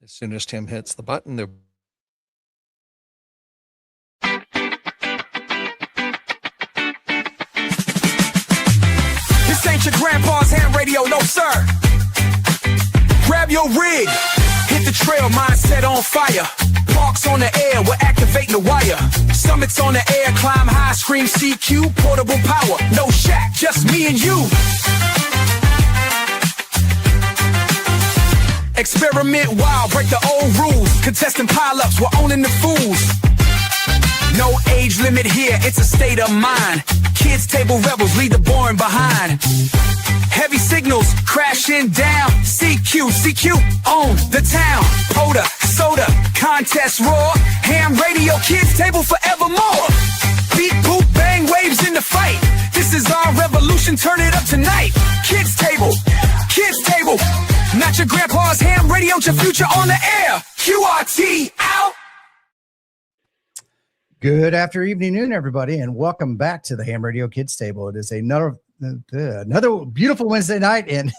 As soon as Tim hits the button, there. This ain't your grandpa's ham radio, no sir. Grab your rig, hit the trail, mindset on fire. Parks on the air, we're activating the wire. Summits on the air, climb high, scream CQ, portable power. No shack, just me and you. Experiment wild, break the old rules. Contesting pile-ups, we're owning the fools. No age limit here, it's a state of mind. Kids table rebels leave the boring behind. Heavy signals crashing down. CQ on the town. Poda, soda, contest roar. Ham radio, kids table forevermore. Beat, boot, bang, waves in the fight. This is our revolution, turn it up tonight. Kids table, not your grandpa's ham radio, your future on the air. QRT out. Good afternoon, everybody, and welcome back to the Ham Radio Kids Table. It is another beautiful Wednesday night, and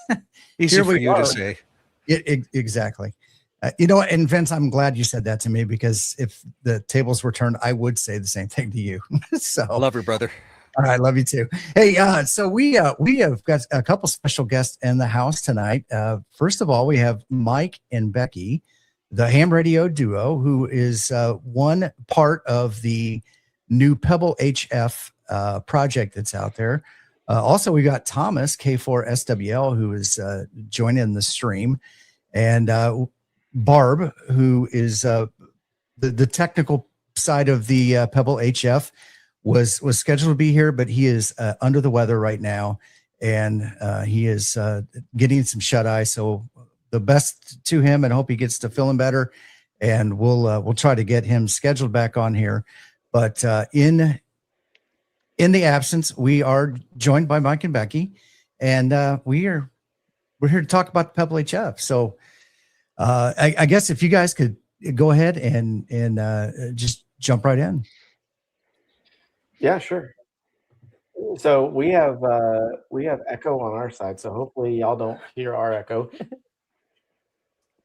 Easy for you to say. Exactly. And Vince, I'm glad you said that to me, because if the tables were turned, I would say the same thing to you. So I love you, brother. All right, love you too. Hey, so we have got a couple special guests in the house tonight. First of all, we have Mike and Becky, the Ham Radio duo, who is one part of the new Pebble HF project that's out there. Also, we got Thomas, K4SWL, who is joining the stream, and Barb, who is the technical side of the Pebble HF, was scheduled to be here, but he is under the weather right now, and he is getting some shut-eye, so the best to him, and hope he gets to feeling better, and we'll try to get him scheduled back on here. But in the absence, we are joined by Mike and Becky, and we're here to talk about the Pebble HF. So I guess if you guys could go ahead and just jump right in. Yeah, sure. So we have echo on our side, so hopefully y'all don't hear our echo.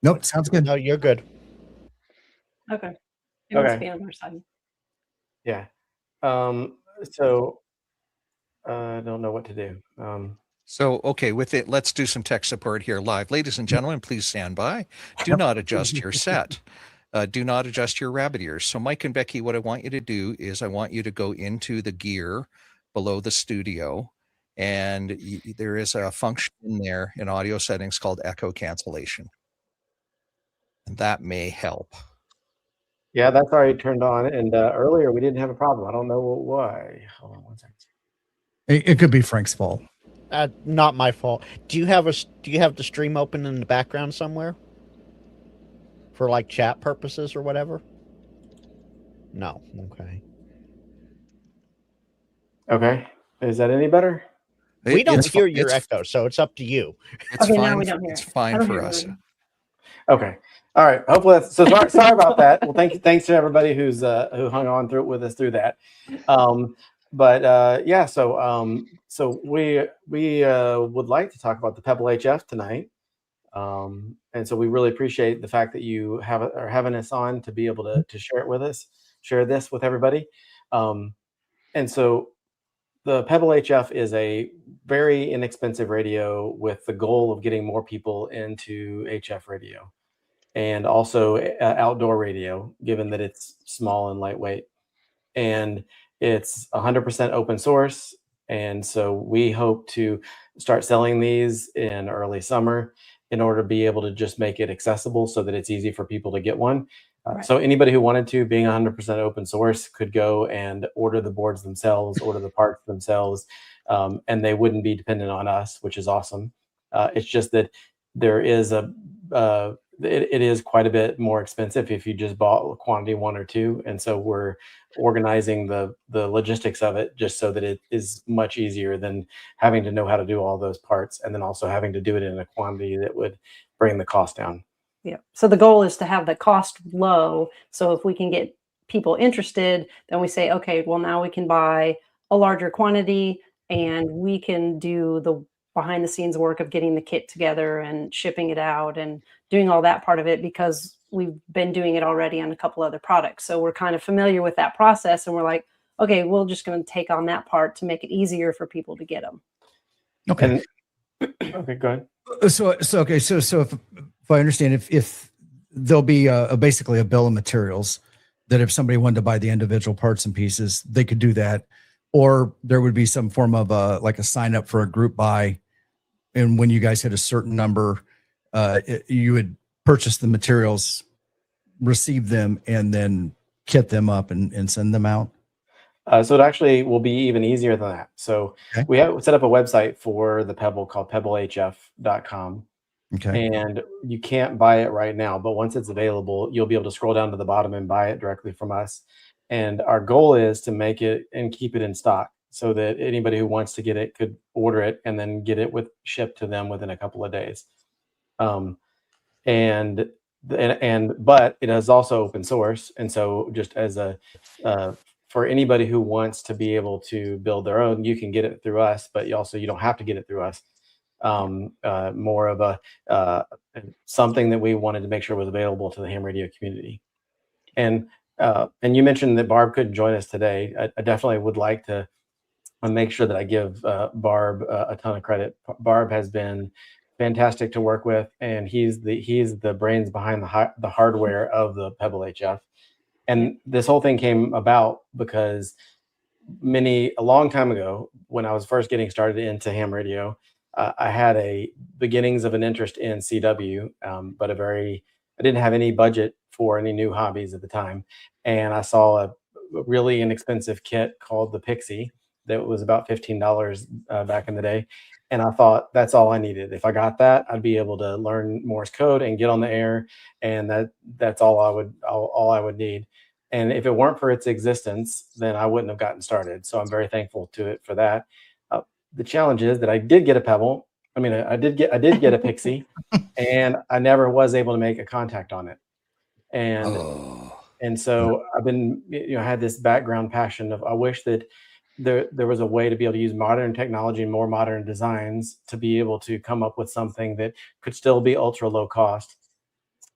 Nope, sounds good. No, you're good. Okay. It must be on our side. Yeah. So I don't know what to do. So, okay, with it, let's do some tech support here live. Ladies and gentlemen, please stand by. Do not adjust your set. Do not adjust your rabbit ears. So Mike and Becky, what I want you to do is I want you to go into the gear below the studio, and there is a function in there in audio settings called echo cancellation. And that may help. Yeah, that's already turned on. And earlier we didn't have a problem. I don't know why. Hold on one second. It could be Frank's fault. Not my fault. Do you have the stream open in the background somewhere for like chat purposes or whatever? No. Okay. Okay. Is that any better? We don't hear your echo, so it's up to you. It's Okay, fine. now we don't hear It's it. fine I don't for hear us. it. Okay. All right. Hopefully that's so. Sorry about that. Well, thanks to everybody who hung on through with us through that. Yeah. So we would like to talk about the Pebble HF tonight. And so we really appreciate the fact that you are having us on to be able to share it with us, share this with everybody. And so the Pebble HF is a very inexpensive radio with the goal of getting more people into HF radio, and also outdoor radio, given that it's small and lightweight. And it's 100% open source. And so we hope to start selling these in early summer in order to be able to just make it accessible so that it's easy for people to get one. Right. So anybody who wanted to, being 100% open source, could go and order the boards themselves, order the parts themselves, and they wouldn't be dependent on us, which is awesome. It's just that there is it is quite a bit more expensive if you just bought quantity 1 or 2. And so we're organizing the logistics of it just so that it is much easier than having to know how to do all those parts, and then also having to do it in a quantity that would bring the cost down. Yeah. So the goal is to have the cost low. So if we can get people interested, then we say, okay, well, now we can buy a larger quantity and we can do the behind the scenes work of getting the kit together and shipping it out and doing all that part of it because we've been doing it already on a couple other products. So we're kind of familiar with that process, and we're like, okay, we're just going to take on that part to make it easier for people to get them. Okay. Okay, go ahead. So if I understand, if there'll be basically a bill of materials that if somebody wanted to buy the individual parts and pieces, they could do that, or there would be some form of like a sign up for a group buy, and when you guys hit a certain number, you would purchase the materials, receive them, and then kit them up and send them out. So it actually will be even easier than that. So Okay. we have set up a website for the Pebble called pebblehf.com. Okay. And you can't buy it right now, but once it's available, you'll be able to scroll down to the bottom and buy it directly from us. And our goal is to make it and keep it in stock so that anybody who wants to get it could order it and then get it shipped to them within a couple of days. But it is also open source. And so just as for anybody who wants to be able to build their own, you can get it through us, but you don't have to get it through us. More of a something that we wanted to make sure was available to the ham radio community. And you mentioned that Barb couldn't join us today. I definitely would like to make sure that I give Barb a ton of credit. Barb has been fantastic to work with, and he's the brains behind the hardware of the Pebble HF. And this whole thing came about because a long time ago, when I was first getting started into ham radio, I had a beginnings of an interest in CW, but I didn't have any budget for any new hobbies at the time. And I saw a really inexpensive kit called the Pixie that was about $15 back in the day. And I thought that's all I needed. If I got that, I'd be able to learn Morse code and get on the air. And that's all I would need. And if it weren't for its existence, then I wouldn't have gotten started. So I'm very thankful to it for that. The challenge is that I did get a Pebble. I mean, I did get a Pixie, and I never was able to make a contact on it. And so I've been, had this background passion of I wish that there was a way to be able to use modern technology and more modern designs to be able to come up with something that could still be ultra low cost.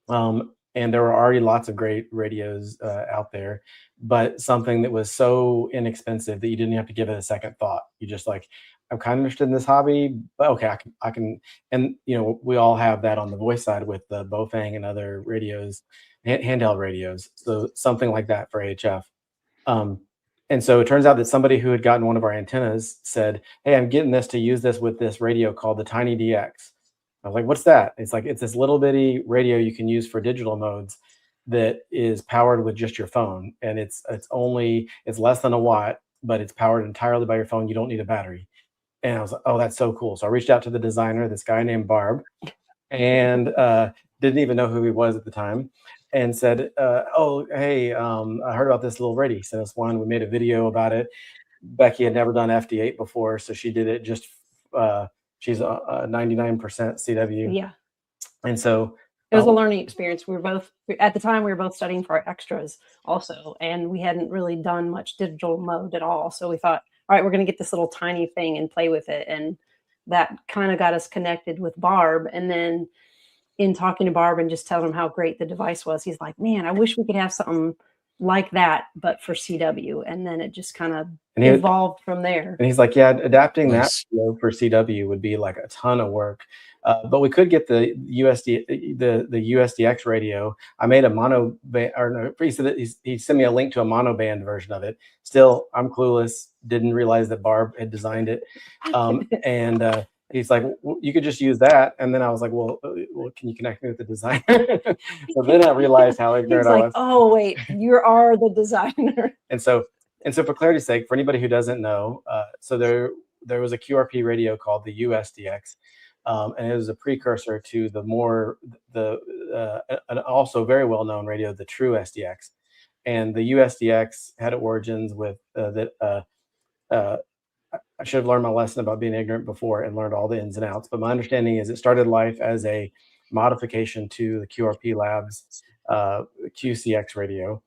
And there were already lots of great radios out there, but something that was so inexpensive that you didn't have to give it a second thought. You just like, I'm kind of interested in this hobby, but okay, I can, and we all have that on the voice side with the Bofang and other radios, handheld radios. So something like that for HF. And so it turns out that somebody who had gotten one of our antennas said, "Hey, I'm getting this to use this with this radio called the Tiny DX." I was like, "What's that?" It's like, it's this little bitty radio you can use for digital modes that is powered with just your phone. And it's less than a watt, but it's powered entirely by your phone. You don't need a battery. And I was like, "Oh, that's so cool." So I reached out to the designer, this guy named Barb, and didn't even know who he was at the time, and said, "Oh, hey, I heard about this little radio. He sent us one. We made a video about it." Becky had never done FD8 before, so she did it just, she's a 99% CW. Yeah. And so it was a learning experience. At the time, we were both studying for our extras also, and we hadn't really done much digital mode at all. So we thought, all right, we're going to get this little tiny thing and play with it. And that kind of got us connected with Barb. And then in talking to Barb and just telling him how great the device was, he's like, "Man, I wish we could have something like that, but for CW." And then it just kind of evolved from there. And he's like, "Yeah, adapting that for CW would be like a ton of work. But we could get the USDX radio." I made a mono band, or no, he sent me a link to a mono band version of it. Still, I'm clueless. Didn't realize that Barb had designed it. And he's like, "Well, you could just use that." And then I was like, well, can you connect me with the designer? So then I realized how ignorant I was. Oh, wait, you are the designer. And so for clarity's sake, for anybody who doesn't know, so there was a QRP radio called the USDX, and it was a precursor to an also very well-known radio, the True SDX. And the USDX had origins with I should have learned my lesson about being ignorant before and learned all the ins and outs. But my understanding is it started life as a modification to the QRP Labs QCX radio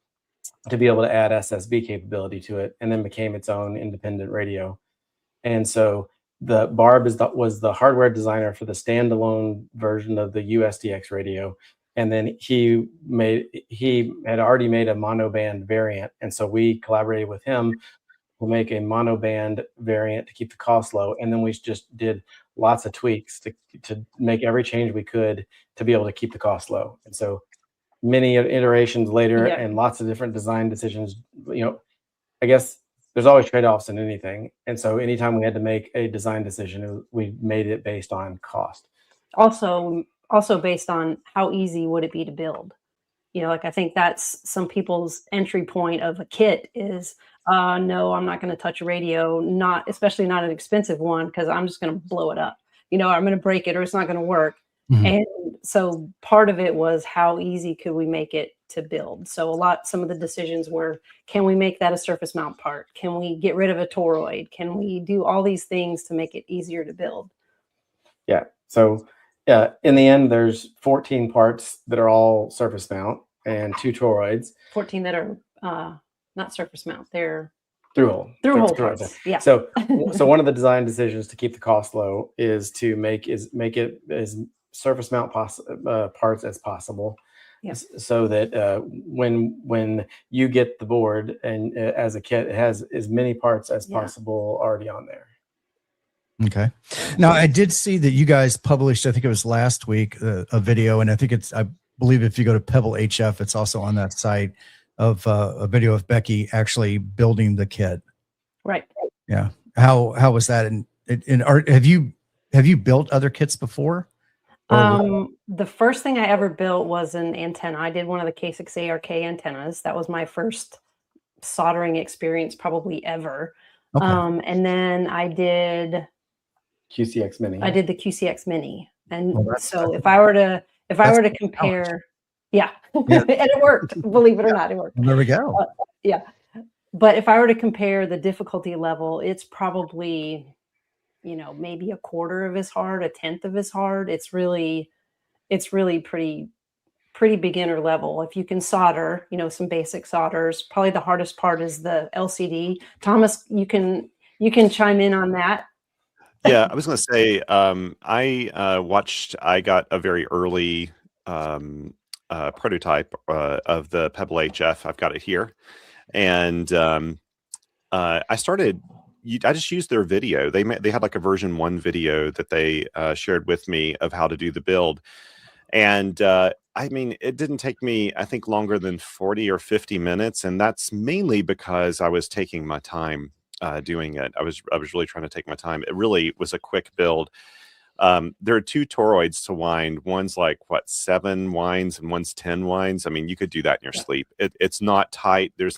to be able to add SSB capability to it, and then became its own independent radio. And so the Barb was the hardware designer for the standalone version of the USDX radio, and then he had already made a monoband variant, and so we collaborated with him. We'll make a monoband variant to keep the cost low, and then we just did lots of tweaks to make every change we could to be able to keep the cost low. And so many iterations later, Yeah. and lots of different design decisions. I guess there's always trade-offs in anything, and so anytime we had to make a design decision, we made it based on cost. Also based on how easy would it be to build. Like I think that's some people's entry point of a kit is, no, I'm not going to touch a radio, especially not an expensive one, because I'm just going to blow it up. I'm going to break it or it's not going to work. Mhm. And so part of it was how easy could we make it to build. So some of the decisions were, can we make that a surface mount part? Can we get rid of a toroid? Can we do all these things to make it easier to build? Yeah. So in the end, there's 14 parts that are all surface mount and 2 toroids. 14 that are not surface mount. They're through hole parts. Yeah. So one of the design decisions to keep the cost low is to make it as surface mount parts as possible. Yes. So that when you get the board and as a kit, it has as many parts as possible already on there. Okay. Now I did see that you guys published, I think it was last week, a video, and I believe if you go to Pebble HF, it's also on that site, of a video of Becky actually building the kit. Right. Yeah. How was that? And have you built other kits before? The first thing I ever built was an antenna. I did one of the K6 ARK antennas. That was my first soldering experience probably ever. Okay. And then I did QCX Mini. I did the QCX Mini. And that's if I were to compare, yeah. And it worked, believe it or not, it worked. There we go. Yeah. But if I were to compare the difficulty level, it's probably, maybe a quarter of as hard, a tenth of as hard. It's really pretty beginner level. If you can solder, some basic solders. Probably the hardest part is the LCD. Thomas, you can chime in on that. Yeah, I was going to say, I got a very early prototype of the Pebble HF. I've got it here. And I just used their video. They had like a version 1 video that they shared with me of how to do the build. And I mean, it didn't take me, I think, longer than 40 or 50 minutes. And that's mainly because I was taking my time doing it. I was really trying to take my time. It really was a quick build. There are 2 toroids to wind. One's like 7 winds and one's 10 winds. I mean, you could do that in your sleep. It's not tight. There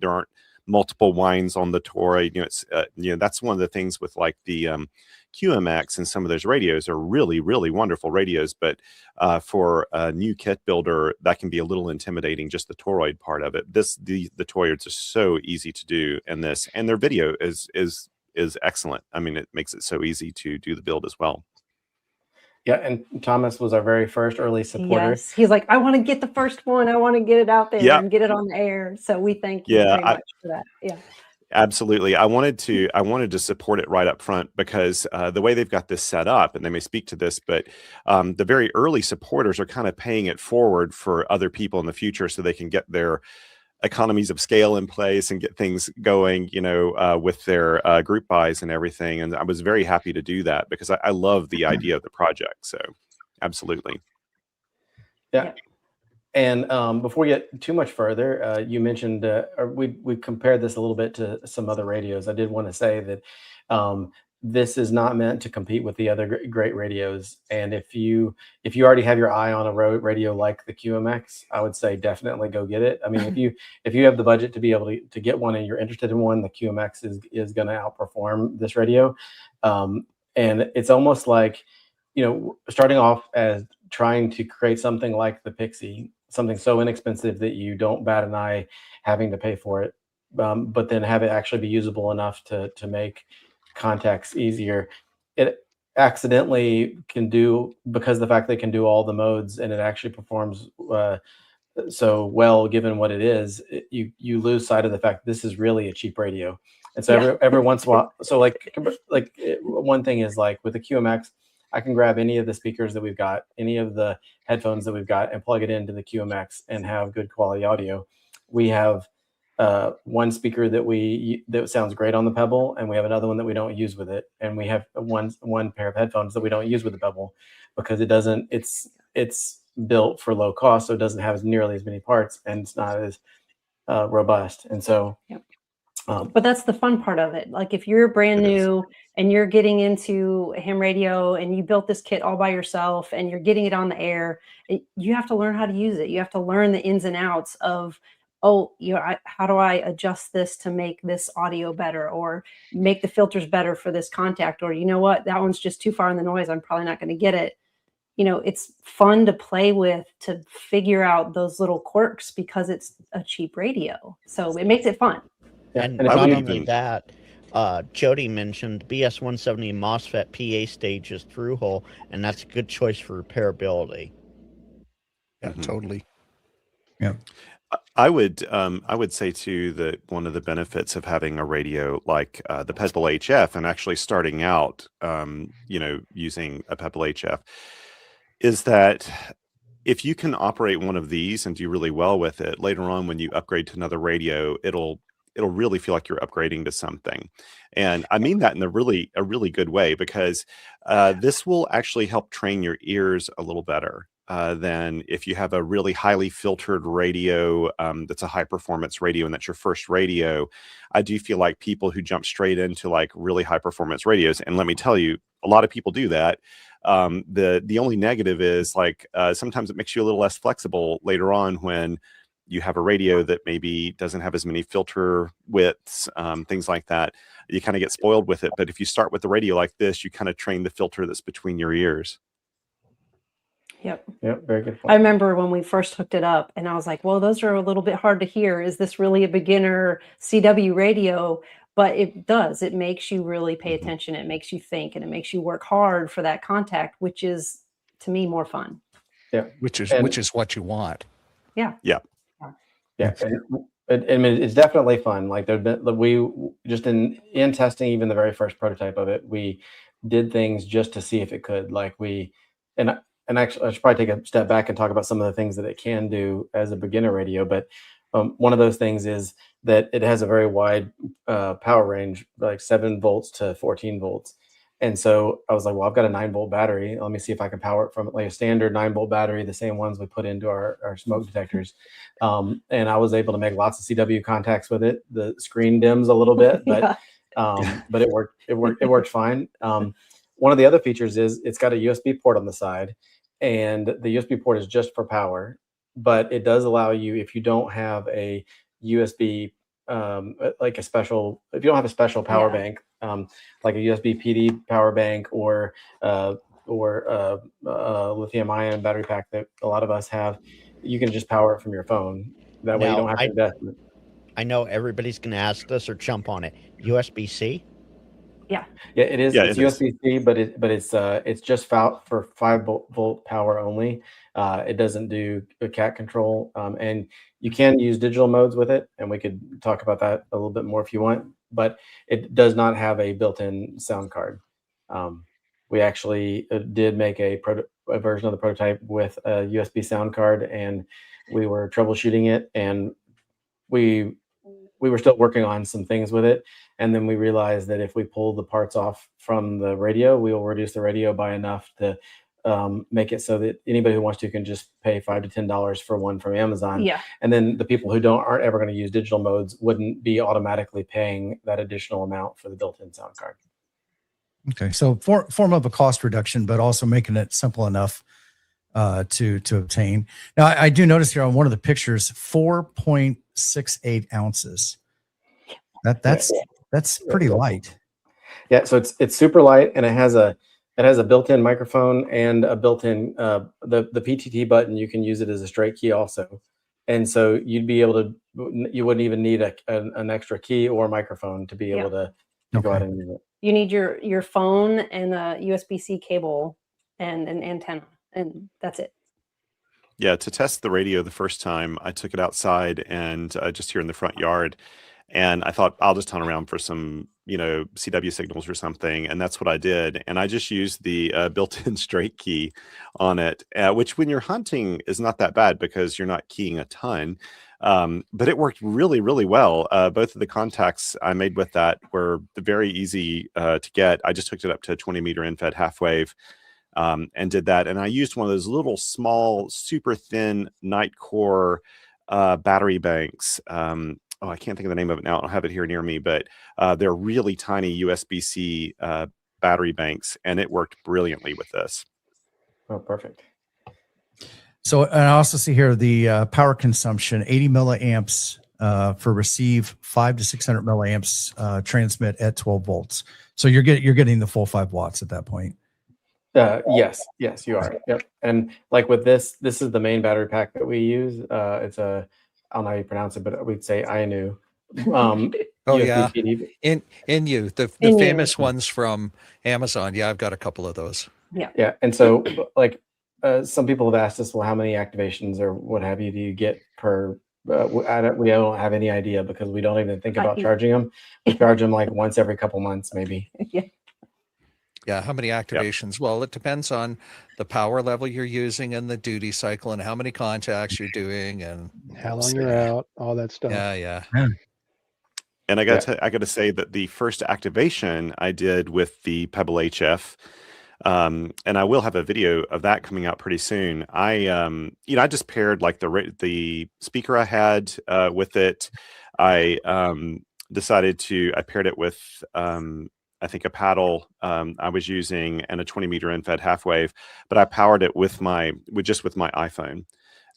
aren't multiple winds on the toroid. That's one of the things with like the QMX and some of those radios are really, really wonderful radios. But for a new kit builder, that can be a little intimidating, just the toroid part of it. The toroids are so easy to do in this, and their video is excellent. I mean, it makes it so easy to do the build as well. Yeah, and Thomas was our very first early supporter. Yes, he's like, I want to get the first one. I want to get it out there and get it on the air. So we thank you very much for that. Yeah, absolutely. I wanted to support it right up front because the way they've got this set up, and they may speak to this, but the very early supporters are kind of paying it forward for other people in the future so they can get their economies of scale in place and get things going, with their group buys and everything. And I was very happy to do that because I love the idea of the project. So absolutely. Yeah. And before we get too much further, you mentioned, we compared this a little bit to some other radios. I did want to say that this is not meant to compete with the other great radios. And if you already have your eye on a radio like the QMX, I would say definitely go get it. I mean, if you have the budget to be able to get one and you're interested in one, the QMX is going to outperform this radio. And it's almost like, starting off as trying to create something like the Pixie, something so inexpensive that you don't bat an eye having to pay for it, but then have it actually be usable enough to make contacts easier. It accidentally can do, because the fact that it can do all the modes and it actually performs so well given what it is, you lose sight of the fact that this is really a cheap radio. And so Yeah. every once in a while, so one thing is like with the QMX, I can grab any of the speakers that we've got, any of the headphones that we've got, and plug it into the QMX and have good quality audio. We have one speaker that sounds great on the Pebble, and we have another one that we don't use with it, and we have one pair of headphones that we don't use with the Pebble because it's built for low cost, so it doesn't have nearly as many parts, and it's not as robust. And so Yep. But that's the fun part of it. Like if you're brand new and you're getting into ham radio and you built this kit all by yourself and you're getting it on the air, you have to learn how to use it. You have to learn the ins and outs of, how do I adjust this to make this audio better, or make the filters better for this contact, or you know what, that one's just too far in the noise, I'm probably not going to get it. It's fun to play with, to figure out those little quirks because it's a cheap radio. So it makes it fun. Yeah, And and not would only even- that, Jody mentioned BS170 MOSFET PA stages through hole, and that's a good choice for repairability. Yeah, totally. I would say too that one of the benefits of having a radio like the Pebble HF and actually starting out, using a Pebble HF, is that if you can operate one of these and do really well with it, later on when you upgrade to another radio, it'll really feel like you're upgrading to something. And I mean that in a really good way, because this will actually help train your ears a little better than if you have a really highly filtered radio that's a high performance radio and that's your first radio. I do feel like people who jump straight into like really high performance radios, and let me tell you, a lot of people do that. The only negative is like sometimes it makes you a little less flexible later on when you have a radio that maybe doesn't have as many filter widths, things like that. You kind of get spoiled with it. But if you start with a radio like this, you kind of train the filter that's between your ears. Yep. Yep, very good point. I remember when we first hooked it up and I was like, well, those are a little bit hard to hear. Is this really a beginner CW radio? But it does. It makes you really pay attention. It makes you think, and it makes you work hard for that contact, which is, to me, more fun. Yeah, Which is what you want. Yeah. Yeah, and it's definitely fun. Like we just in testing even the very first prototype of it, we did things just to see if it could. Like and actually, I should probably take a step back and talk about some of the things that it can do as a beginner radio. But one of those things is that it has a very wide power range, like 7 volts to 14 volts. And so I was like, well, I've got a 9-volt battery. Let me see if I can power it from like a standard 9-volt battery, the same ones we put into our smoke detectors. And I was able to make lots of CW contacts with it. The screen dims a little bit, but but it worked. It worked fine. One of the other features is it's got a USB port on the side, and the USB port is just for power, but it does allow you, if you don't have a USB, like if you don't have a special power bank, like a USB PD power bank or lithium ion battery pack that a lot of us have, you can just power it from your phone. That way you don't have to invest in it. I know everybody's going to ask this or jump on it. USB-C? Yeah, it is. Yeah, it's it is. USB-C, but it's just for 5-volt power only. It doesn't do a cat control, and you can use digital modes with it, and we could talk about that a little bit more if you want. But it does not have a built-in sound card. We actually did make a version of the prototype with a USB sound card, and we were troubleshooting it, and we were still working on some things with it. And then we realized that if we pull the parts off from the radio, we will reduce the radio by enough to make it so that anybody who wants to can just pay $5 to $10 for one from Amazon. Yeah. And then the people who aren't ever going to use digital modes wouldn't be automatically paying that additional amount for the built-in sound card. Okay, so form of a cost reduction, but also making it simple enough to obtain. Now, I do notice here on one of the pictures, 4.68 ounces. That's pretty light. Yeah, so it's super light, and it has a built-in microphone and a built-in the PTT button. You can use it as a straight key also, and so you wouldn't even need an extra key or microphone to be able to go ahead and use it. You need your phone and a USB-C cable and an antenna, and that's it. Yeah, to test the radio the first time, I took it outside and just here in the front yard. And I thought I'll just hunt around for some, CW signals or something. And that's what I did. And I just used the built-in straight key on it, which when you're hunting is not that bad because you're not keying a ton. But it worked really, really well. Both of the contacts I made with that were very easy to get. I just hooked it up to a 20-meter in-fed half wave and did that. And I used one of those little small, super thin night core battery banks. I can't think of the name of it now. I don't have it here near me, but they're really tiny USB-C battery banks, and it worked brilliantly with this. Oh, perfect. So, and I also see here the power consumption, 80 milliamps for receive, 500 to 600 milliamps transmit at 12 volts. So you're getting the full 5 watts at that point. Yes, you are. Yep. And like with this is the main battery pack that we use. It's I don't know how you pronounce it, but we'd say INU. Oh yeah, PD. INU, the famous ones from Amazon. Yeah, I've got a couple of those. Yeah. And so like some people have asked us, well, how many activations or what have you do you get per? We don't have any idea because we don't even think about charging them. We charge them like once every couple months, maybe. Yeah, how many activations? Yep. Well, it depends on the power level you're using and the duty cycle and how many contacts you're doing and how long you're out, all that stuff. Yeah. And I got to say that the first activation I did with the Pebble HF, and I will have a video of that coming out pretty soon. I just paired like the speaker I had with it. I paired it with I think a paddle I was using and a 20-meter in-fed half wave, but I powered it with my iPhone,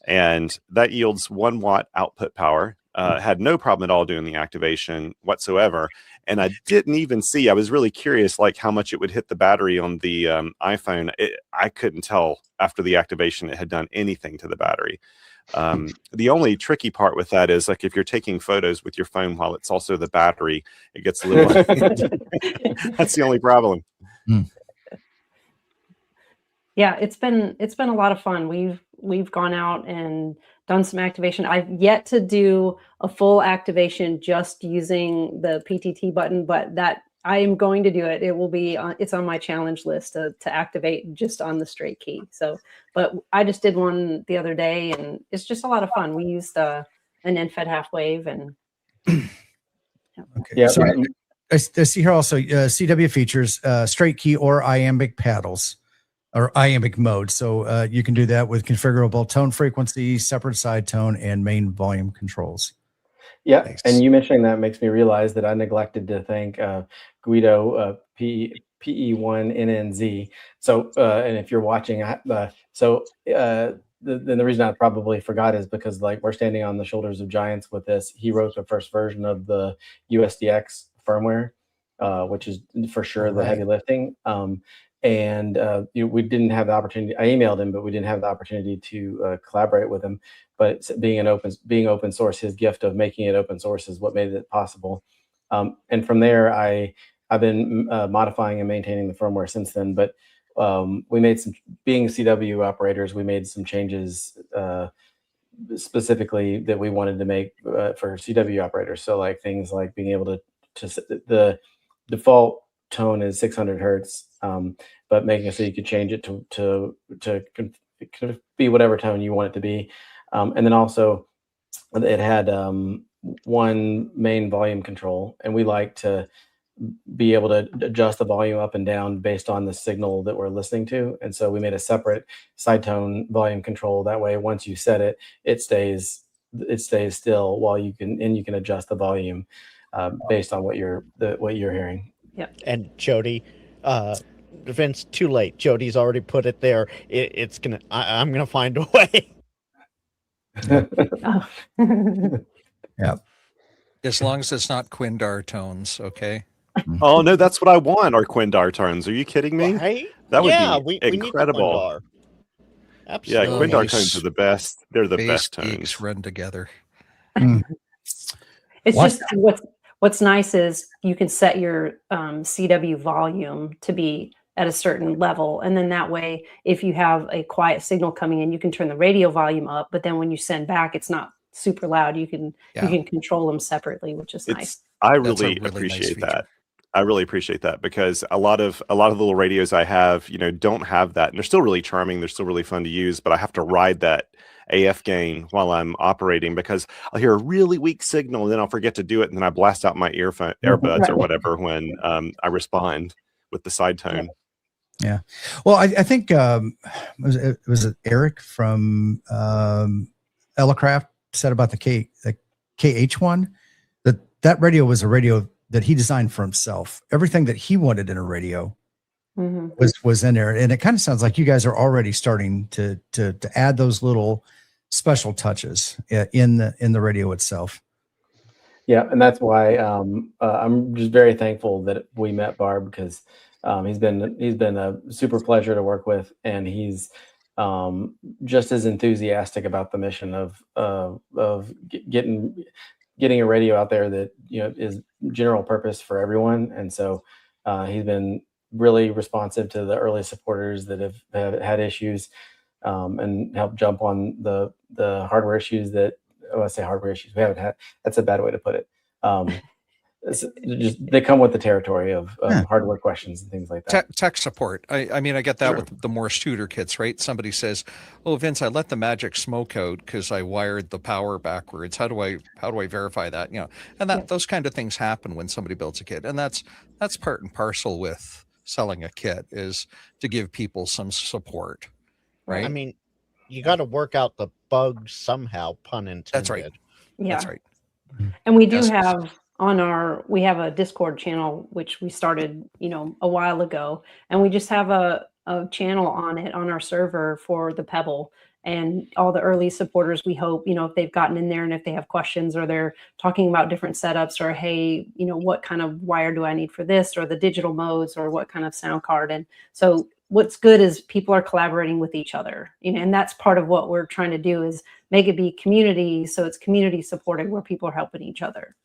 and that yields 1 watt output power. Had no problem at all doing the activation whatsoever, and I didn't even see. I was really curious, like how much it would hit the battery on the iPhone. I couldn't tell after the activation it had done anything to the battery. The only tricky part with that is like if you're taking photos with your phone while it's also the battery, it gets a little. That's the only problem. Yeah, it's been a lot of fun. We've gone out and done some activation. I've yet to do a full activation just using the PTT button, but that I am going to do it. It will be it's on my challenge list to activate just on the straight key. So, but I just did one the other day, and it's just a lot of fun. We used an in-fed half wave, and okay. Yeah. So I see here also CW features straight key or iambic paddles or iambic mode. So you can do that with configurable tone frequency, separate side tone, and main volume controls. Yeah, nice. And you mentioning that makes me realize that I neglected to thank Guido PE1NNZ. So, and if you're watching, the reason I probably forgot is because like we're standing on the shoulders of giants with this. He wrote the first version of the USDX firmware, which is for sure the heavy lifting. We didn't have the opportunity. I emailed him, but we didn't have the opportunity to collaborate with him. But being open source, his gift of making it open source is what made it possible. And from there, I've been modifying and maintaining the firmware since then. But we made being CW operators, we made some changes specifically that we wanted to make for CW operators. So like things like being able to the default tone is 600 hertz, but making it so you could change it to be whatever tone you want it to be. And then also it had one main volume control, and we like to be able to adjust the volume up and down based on the signal that we're listening to. And so we made a separate side tone volume control. That way, once you set it, it stays still while you can adjust the volume based on what you're hearing. Yep. And Jody, Vince, too late. Jody's already put it there. I'm gonna find a way. Yeah. As long as it's not Quindar tones, okay? Oh no, that's what I want. Are Quindar tones? Are you kidding me? Right? That would be incredible. Absolutely. Yeah, Quindar tones are the best. They're the best tones. Run together. It's just what's nice is you can set your CW volume to be at a certain level, and then that way, if you have a quiet signal coming in, you can turn the radio volume up. But then when you send back, it's not super loud. You can control them separately, which is nice. I That's a really really nice appreciate feature. that. I really appreciate that because a lot of the little radios I have, don't have that, and they're still really charming. They're still really fun to use, but I have to ride that AF gain while I'm operating because I'll hear a really weak signal and then I'll forget to do it, and then I blast out my earbuds or whatever when I respond with the side tone. Yeah. Well, I think was it Eric from Elecraft said about the KH1 that radio was a radio that he designed for himself. Everything that he wanted in a radio was in there, and it kind of sounds like you guys are already starting to add those little special touches in the radio itself. Yeah, and that's why I'm just very thankful that we met Barb, because he's been a super pleasure to work with, and he's just as enthusiastic about the mission of getting a radio out there that is general purpose for everyone. And so he's been really responsive to the early supporters that have had issues, and helped jump on the hardware issues that, I say hardware issues we haven't had. That's a bad way to put it. They come with the territory of hardware questions and things like that. Tech support. I mean, I get that with the Morse tutor kits, right? Somebody says, "Oh, Vince, I let the magic smoke out because I wired the power backwards. How do I verify that?" And those kind of things happen when somebody builds a kit, and that's part and parcel with selling a kit, is to give people some support, right? I mean, you got to work out the bugs somehow, pun intended. That's right. Yeah. That's right. And we do have we have a Discord channel, which we started, a while ago, and we just have a channel on it on our server for the Pebble, and all the early supporters, we hope, if they've gotten in there and if they have questions or they're talking about different setups, or, hey, what kind of wire do I need for this, or the digital modes, or what kind of sound card. And so what's good is people are collaborating with each other, and that's part of what we're trying to do, is make it be community. So it's community supported, where people are helping each other.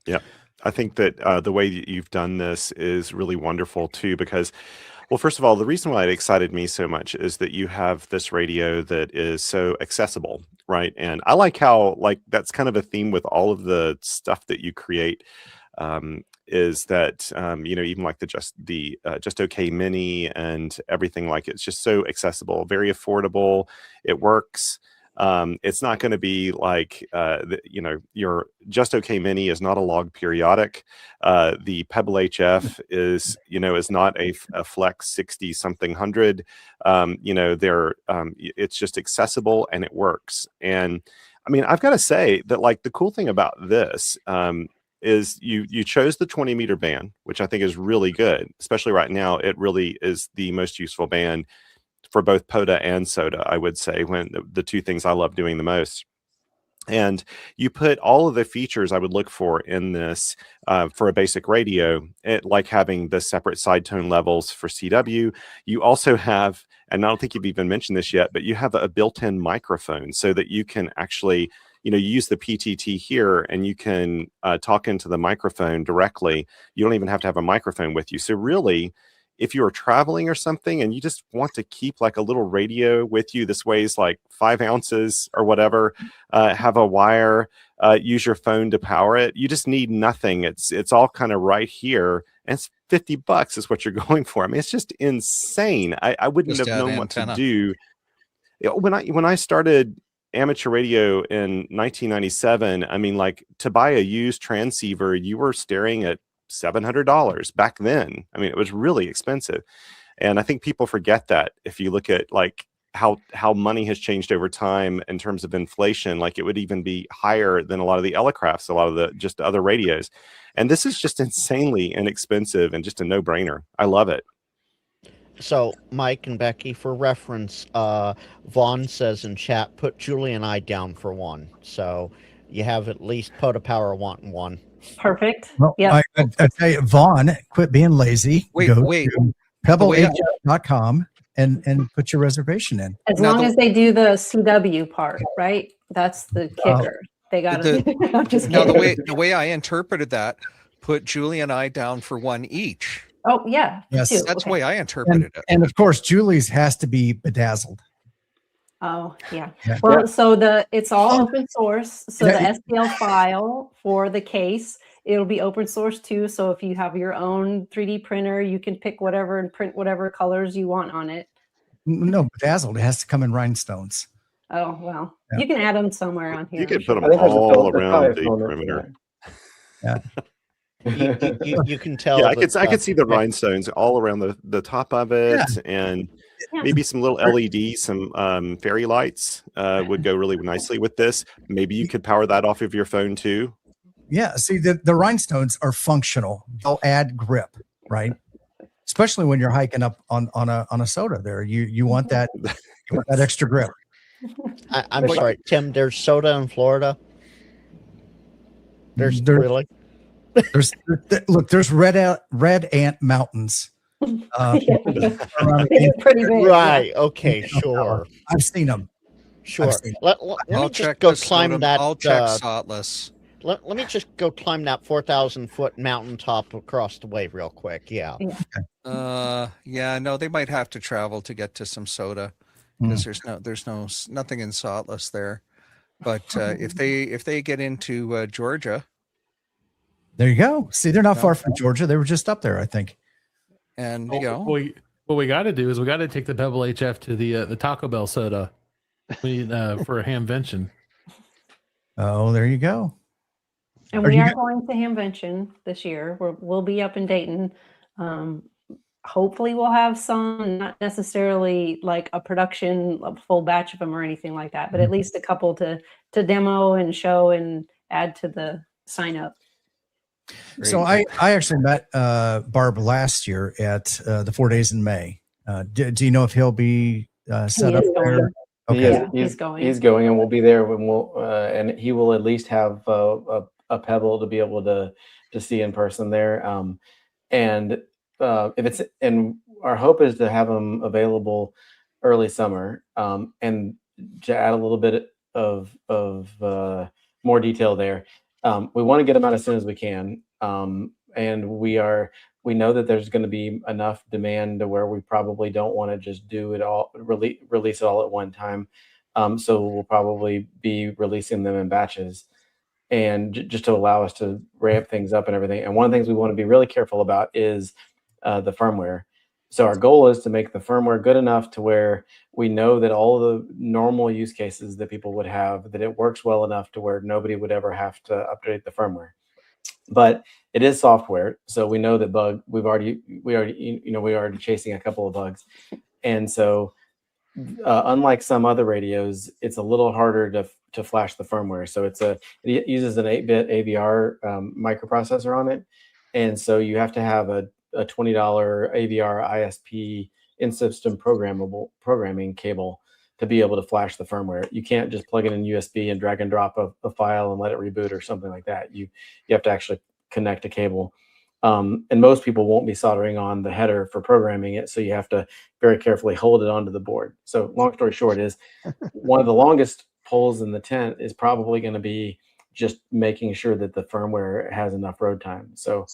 Yeah, I think that the way that you've done this is really wonderful too, because, well, first of all, the reason why it excited me so much is that you have this radio that is so accessible, right? And I like how, that's kind of a theme with all of the stuff that you create, is that, even like the Just OK Mini and everything, it's just so accessible, very affordable. It works. It's not going to be like, your Just OK Mini is not a log periodic. The Pebble HF is not a Flex 60 something 100. It's just accessible and it works. And I mean, I've got to say that the cool thing about this, is you chose the 20 meter band, which I think is really good, especially right now. It really is the most useful band for both POTA and SOTA, I would say, when the two things I love doing the most. And you put all of the features I would look for in this for a basic radio, like having the separate side tone levels for CW. You also have, and I don't think you've even mentioned this yet, but you have a built-in microphone so that you can actually, you use the PTT here and you can talk into the microphone directly. You don't even have to have a microphone with you. So really, if you're traveling or something and you just want to keep a little radio with you, this weighs 5 ounces or whatever, have a wire, use your phone to power it. You just need nothing. It's all kind of right here. And it's $50 is what you're going for. I mean, it's just insane. I wouldn't have known what to do. When I started amateur radio in 1997, I mean, to buy a used transceiver, you were staring at $700 back then. I mean, it was really expensive. And I think people forget that. If you look at how money has changed over time in terms of inflation, it would even be higher than a lot of the Elecrafts, a lot of the other radios. And this is just insanely inexpensive and just a no-brainer. I love it. So, Mike and Becky, for reference, Vaughn says in chat, put Julie and I down for one. So you have at least POTA Power wanting one. Perfect. Well, yeah. I tell you, Vaughn, quit being lazy. Wait. To pebblehf.com and put your reservation in. As long as they do the CW part, right? That's the kicker. They got to. I'm just kidding. Now, the way I interpreted that, put Julie and I down for one each. Oh, yeah. Yes. Too. That's the okay. way I interpreted it. And of course, Julie's has to be bedazzled. Oh, yeah. Yeah. Well, so it's all open source. So Yeah. the STL file for the case, it'll be open source too. So if you have your own 3D printer, you can pick whatever and print whatever colors you want on it. No, bedazzled. It has to come in rhinestones. Oh, well, Yeah. you can add them somewhere on here. You I'm could put sure. them I think there's all there's around probably a the filament for perimeter. that. You can tell. Yeah, I that, could see the rhinestones all around the top of it, and Yeah. maybe some little LEDs, some fairy lights would go really nicely with this. Maybe you could power that off of your phone too. Yeah. See, the rhinestones are functional. They'll add grip, right? Especially when you're hiking up on a soda. There, you want that extra grip. I'm sorry, Tim. There's soda in Florida. There's really. There's red ant mountains. They're pretty big. Right. Okay. Sure. I've seen them. Sure. seen Let me I'll just check go the climb Sodom- that. I'll check Sotless. Let me just go climb that 4,000-foot mountaintop across the way real quick. Yeah. Yeah, no, they might have to travel to get to some soda because there's nothing in Sotless there. But if they get into Georgia, There you go. See, they're not far from Georgia. They were just up there, I think. and What we got to do is we got to take the Pebble HF to the Taco Bell soda for a hamvention. Oh, there you go. And we are going to Hamvention this year. We'll be up in Dayton. Hopefully we'll have some, not necessarily like a production, a full batch of them or anything like that, but at least a couple to demo and show and add to the sign up. So I actually met Barb last year at the 4 days in May. Do you know if he'll be set up there? Okay. He's going. He's going, and we'll be there when and he will at least have a Pebble to be able to see in person there. And our hope is to have them available early summer. And to add a little bit of more detail there, we want to get them out as soon as we can. And we know that there's going to be enough demand to where we probably don't want to just do it all, release it all at one time. So we'll probably be releasing them in batches, and just to allow us to ramp things up and everything. And one of the things we want to be really careful about is the firmware. So our goal is to make the firmware good enough to where we know that all of the normal use cases that people would have, that it works well enough to where nobody would ever have to update the firmware. But it is software, so we know that we're already chasing a couple of bugs. And so unlike some other radios, it's a little harder to flash the firmware. So it uses an 8-bit AVR microprocessor on it, and so you have to have a $20 AVR ISP in-system programming cable to be able to flash the firmware. You can't just plug it in USB and drag and drop a file and let it reboot or something like that. You have to actually connect a cable. And most people won't be soldering on the header for programming it, so you have to very carefully hold it onto the board. So long story short is one of the longest poles in the tent is probably going to be just making sure that the firmware has enough road time. So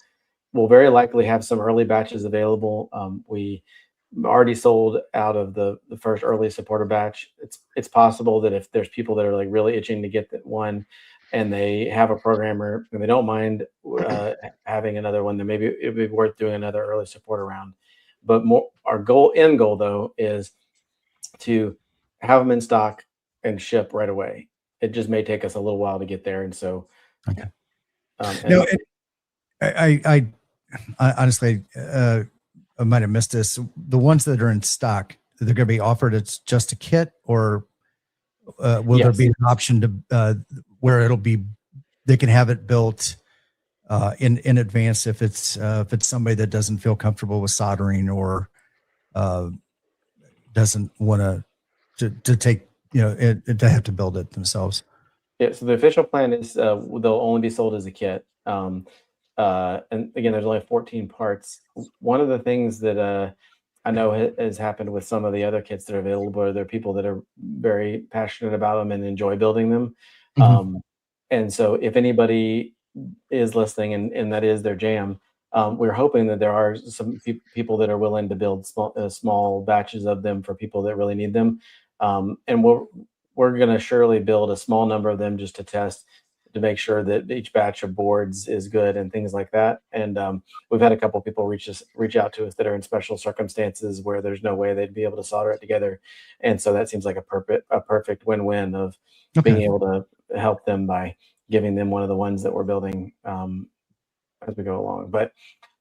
we'll very likely have some early batches available. We already sold out of the first early supporter batch. It's possible that if there's people that are like really itching to get that one and they have a programmer and they don't mind having another one, then maybe it'd be worth doing another early supporter round. But our end goal though is to have them in stock and ship right away. It just may take us a little while to get there, and so okay. No, I honestly I might have missed this. The ones that are in stock, they're going to be offered as just a kit, or will there be an option to where they can have it built in advance if it's somebody that doesn't feel comfortable with soldering or doesn't want to take to have to build it themselves. Yeah. So the official plan is they'll only be sold as a kit. And again, there's only 14 parts. One of the things that I know has happened with some of the other kits that are available are there are people that are very passionate about them and enjoy building them. Mm-hmm. And so if anybody is listening and that is their jam, we're hoping that there are some people that are willing to build small batches of them for people that really need them. And we're going to surely build a small number of them just to test, to make sure that each batch of boards is good and things like that. And we've had a couple people reach out to us that are in special circumstances where there's no way they'd be able to solder it together. And so that seems like a perfect win-win of being able to help them by giving them one of the ones that we're building as we go along. But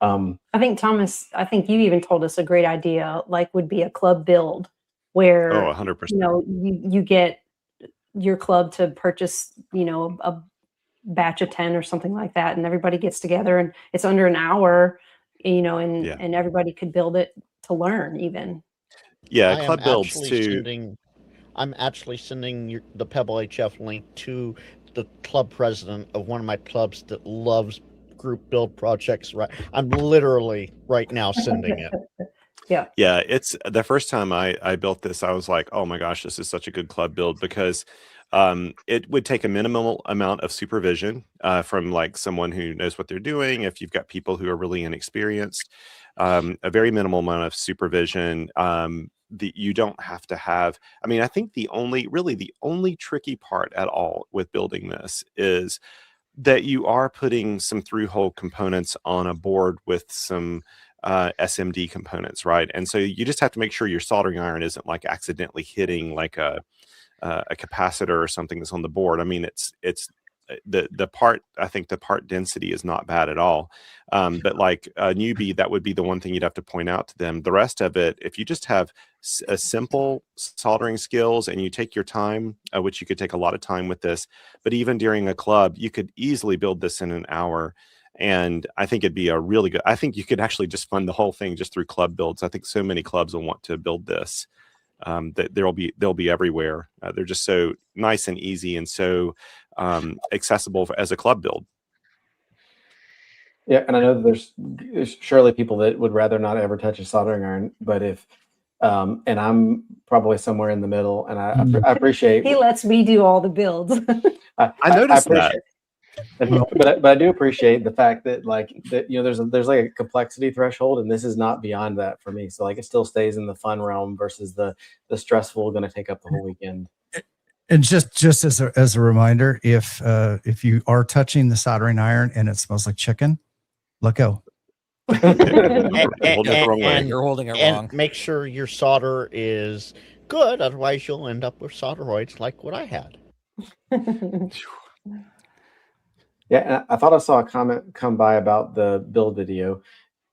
I think, Thomas, I think you even told us a great idea, like would be a club build where, 100%. you know, you get your club to purchase, you know, a batch of 10 or something like that, and everybody gets together and it's under an hour, you know, and everybody could build it to learn even. Yeah, club builds too. I'm actually sending the Pebble HF link to the club president of one of my clubs that loves group build projects. Right, I'm literally right now sending it. Yeah, it's the first time I built this, I was like, oh my gosh, this is such a good club build, because it would take a minimal amount of supervision from like someone who knows what they're doing. If you've got people who are really inexperienced, a very minimal amount of supervision. You don't have to have, I mean, I think the only tricky part at all with building this is that you are putting some through-hole components on a board with some SMD components, right? And so you just have to make sure your soldering iron isn't like accidentally hitting like a capacitor or something that's on the board. I mean, it's the part, I think the part density is not bad at all. But like a newbie, that would be the one thing you'd have to point out to them. The rest of it, if you just have a simple soldering skills and you take your time, which you could take a lot of time with this, but even during a club, you could easily build this in an hour. And I think it'd be a really good, I think you could actually just fund the whole thing just through club builds. I think so many clubs will want to build this. That they'll be everywhere. They're just so nice and easy and so accessible as a club build. Yeah, and I know that there's surely people that would rather not ever touch a soldering iron, but if and I'm probably somewhere in the middle, and I appreciate he lets me do all the builds. I noticed that. But I do appreciate the fact that you know there's like a complexity threshold, and this is not beyond that for me. So like it still stays in the fun realm versus the stressful, going to take up the whole weekend. And just as a reminder, if you are touching the soldering iron and it smells like chicken, let go. and you're holding it and wrong. Make sure your solder is good, otherwise you'll end up with solderoids like what I had. Yeah, and I thought I saw a comment come by about the build video.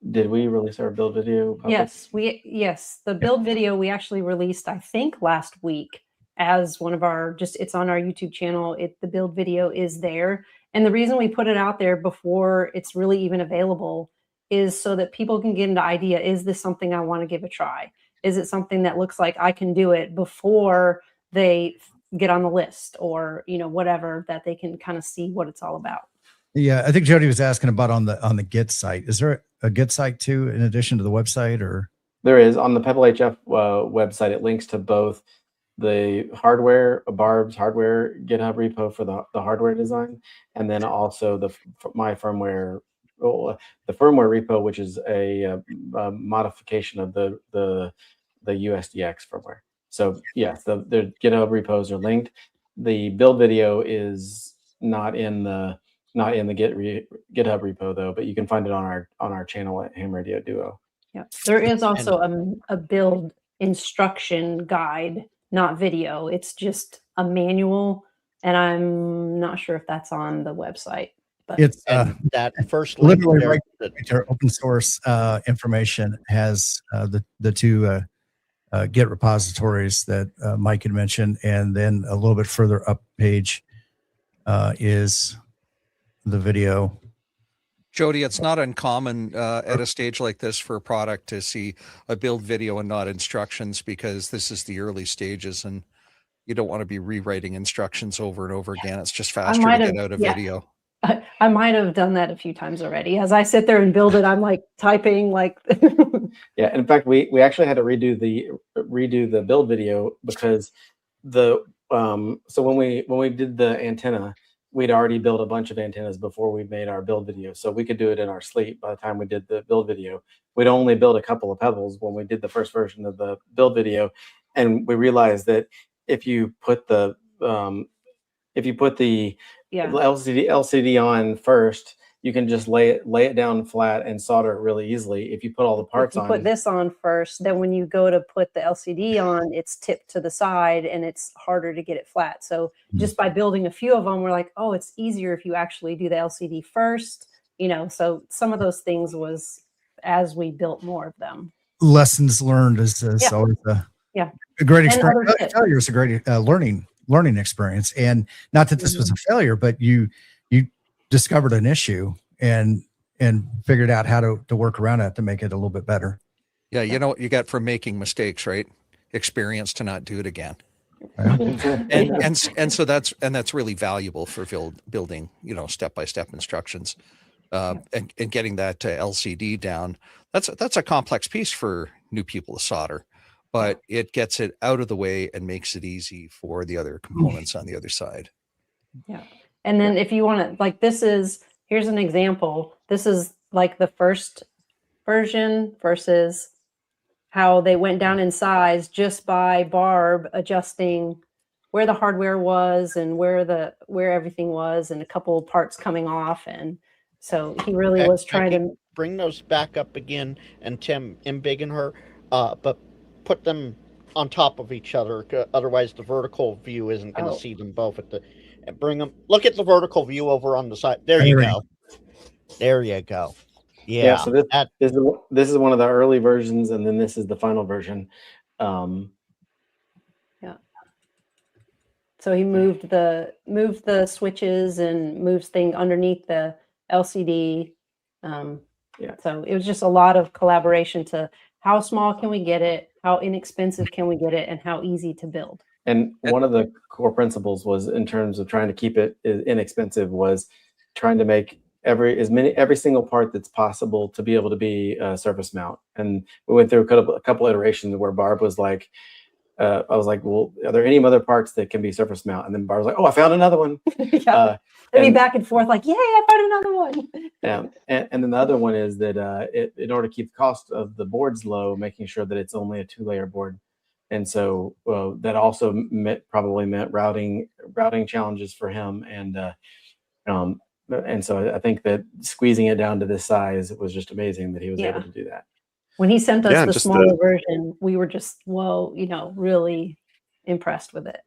Did we release our build video? Public? Yes, the build video we actually released, I think, last week as one of our, it's on our YouTube channel. The build video is there. And the reason we put it out there before it's really even available is so that people can get an idea, is this something I want to give a try? Is it something that looks like I can do it before they get on the list, or, you know, whatever, that they can kind of see what it's all about. Yeah, I think Jody was asking about on the Git site. Is there a Git site too, in addition to the website, or? There is. On the Pebble HF website, it links to both the hardware, Barb's hardware GitHub repo for the hardware design, and then also my firmware, the firmware repo, which is a modification of the USDX firmware. So yes, the GitHub repos are linked. The build video is not in the GitHub repo though, but you can find it on our channel at Ham Radio Duo. Yeah, there is also a build instruction guide, not video. It's just a manual, and I'm not sure if that's on the website. But It's that first link literally there, right open source information has the two Git repositories that Mike had mentioned, and then a little bit further up page is the video. Jody, it's not uncommon at a stage like this for a product to see a build video and not instructions, because this is the early stages and you don't want to be rewriting instructions over and over again. It's just faster to get out a video. I might have done that a few times already. As I sit there and build it, I'm like typing like. Yeah, in fact, we actually had to redo the build video because so when we did the antenna, we'd already built a bunch of antennas before we made our build video, so we could do it in our sleep. By the time we did the build video, we'd only built a couple of pebbles when we did the first version of the build video, and we realized that if you put the Yeah. LCD on first, you can just lay it down flat and solder it really easily. If you put all the parts If you on, put this on first, then when you go to put the LCD on, it's tipped to the side and it's harder to get it flat. So just by building a few of them, we're like, oh, it's easier if you actually do the LCD first, you know. So some of those things was as we built more of them. Lessons learned is Yeah. always Yeah. a great And experience. other tips. Failure is a great learning experience. And not that this was a failure, but you discovered an issue and figured out how to work around it to make it a little bit better. Yeah, you know what you get from making mistakes, right? Experience to not do it again. And so that's really valuable for building, you know, step-by-step instructions, and getting that LCD down. That's a complex piece for new people to solder, but it gets it out of the way and makes it easy for the other components on the other side. Yeah. And then if you want to, like, here's an example. This is like the first version versus how they went down in size just by Barb adjusting where the hardware was and where everything was and a couple of parts coming off. And so he really was trying to bring those back up again, and Tim, embiggen her, but put them on top of each other. Otherwise the vertical view isn't going to see them both at the, and bring them, look at the vertical view over on the side. There you go. There you go. Yeah. So this is one of the early versions, and then this is the final version. Yeah. So he moved the switches and moves things underneath the LCD. So it was just a lot of collaboration to how small can we get it, how inexpensive can we get it, and how easy to build. And one of the core principles was, in terms of trying to keep it inexpensive, was trying to make every single part that's possible to be able to be a surface mount. And we went through a couple iterations where Barb was like, I was like, well, are there any other parts that can be surface mount? And then Barb was like, oh, I found another one. Yeah. And be back and forth like, yay, I found another one. Yeah. And then the other one is that in order to keep the cost of the boards low, making sure that it's only a 2-layer board. And so that also probably meant routing challenges for him. And so I think that squeezing it down to this size, it was just amazing that he was able to do that. When he sent us the smaller version, we were just, really impressed with it.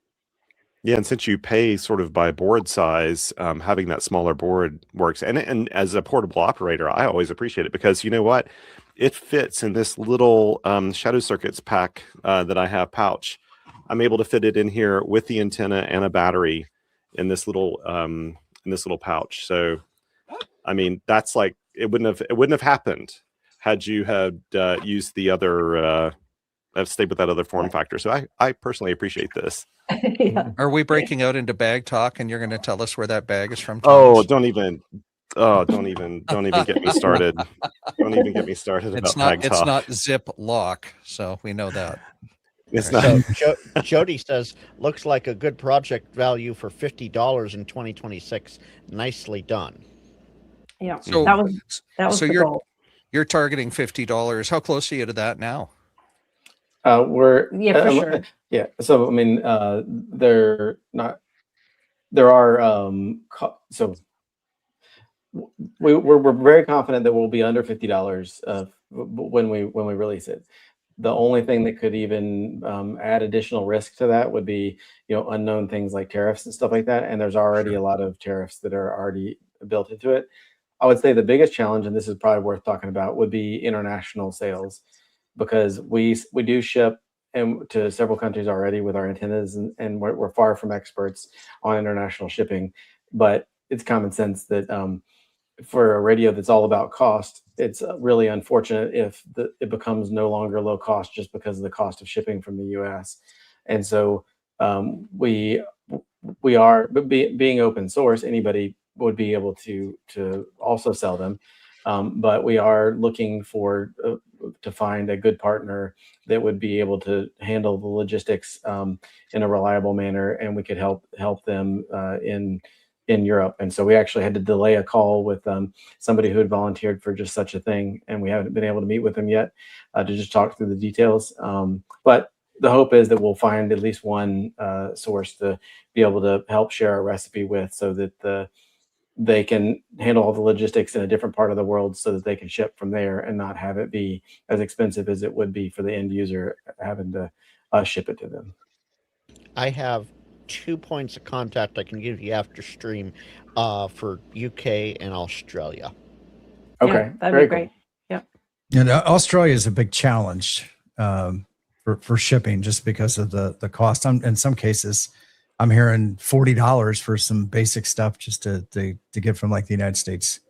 Yeah, and since you pay sort of by board size, having that smaller board works. And as a portable operator, I always appreciate it, because you know what? It fits in this little shadow circuits pack that I have pouch. I'm able to fit it in here with the antenna and a battery in this little pouch. So, I mean, that's like, it wouldn't have happened had you had used the other stayed with that other form factor. So I personally appreciate this. Yeah. Are we breaking out into bag talk, and you're going to tell us where that bag is from, Oh, Thomas? don't even get me started. Don't even get me started about bag talk. It's not zip lock, so we know that. It's not. So Jody says, looks like a good project value for $50 in 2026. Nicely done. Yeah. So that was the goal. You're targeting $50. How close are you to that now? For sure. Yeah. So I mean, there are so we're very confident that we'll be under $50 when we release it. The only thing that could even add additional risk to that would be, unknown things like tariffs and stuff like that. And there's already a lot of tariffs that are already built into it. I would say the biggest challenge, and this is probably worth talking about, would be international sales, because we do ship to several countries already with our antennas, and we're far from experts on international shipping. But it's common sense that for a radio that's all about cost, it's really unfortunate if it becomes no longer low cost just because of the cost of shipping from the U.S. And so we are, but being open source, anybody would be able to also sell them. But we are looking to find a good partner that would be able to handle the logistics in a reliable manner, and we could help them in Europe. And so we actually had to delay a call with somebody who had volunteered for just such a thing, and we haven't been able to meet with them yet to just talk through the details. But the hope is that we'll find at least one source to be able to help share a recipe with, so that they can handle all the logistics in a different part of the world, so that they can ship from there and not have it be as expensive as it would be for the end user having to ship it to them. I have 2 points of contact I can give you after stream for UK and Australia. Okay, Yeah, that'd very be great. Yep. And Australia is a big challenge for shipping, just because of the cost. In some cases, I'm hearing $40 for some basic stuff just to get from like the United States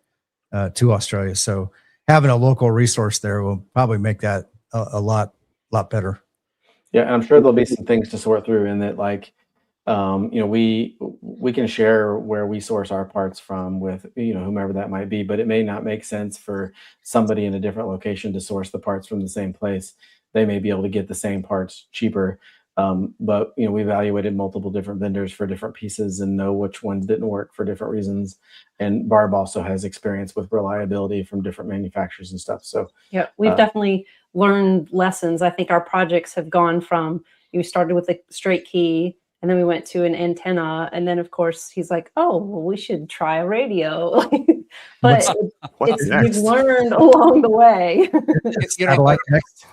to Australia. So having a local resource there will probably make that a lot better. Yeah, and I'm sure there'll be some things to sort through in that, like, you know, we can share where we source our parts from with, you know, whomever that might be, but it may not make sense for somebody in a different location to source the parts from the same place. They may be able to get the same parts cheaper. But, you know, we evaluated multiple different vendors for different pieces and know which ones didn't work for different reasons. And Barb also has experience with reliability from different manufacturers and stuff. So yeah, we've definitely learned lessons. I think our projects have gone from, you started with a straight key, and then we went to an antenna, and then of course he's like, oh, well, we should try a radio. But What's we've next? learned along the way. You know, Satellite next.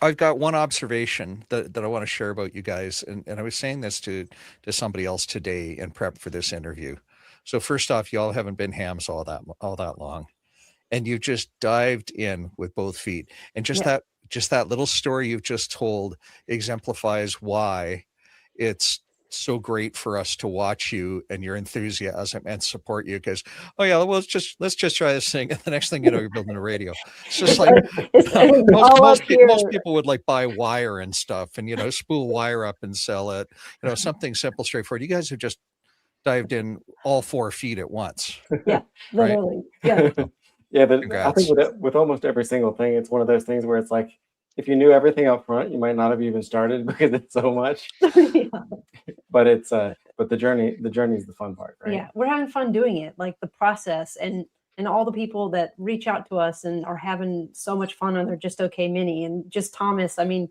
I've got one observation that I want to share about you guys, and I was saying this to somebody else today in prep for this interview. So first off, y'all haven't been hams all that long, and you just dived in with both feet, and just that little story you've just told exemplifies why it's so great for us to watch you and your enthusiasm and support you, because let's just try this thing, and the next thing you know, you're building a radio. It's just like most people would like buy wire and stuff, and, you know, spool wire up and sell it, you know, something simple, straightforward. You guys have just dived in all 4 feet at once. Yeah, literally. Right? Yeah. Yeah, I think with almost every single thing, it's one of those things where it's like, if you knew everything up front, you might not have even started, because it's so much. Yeah. But it's but the journey is the fun part, right? Yeah, we're having fun doing it, like the process, and all the people that reach out to us and are having so much fun on their Just Okay Mini. And just Thomas, I mean,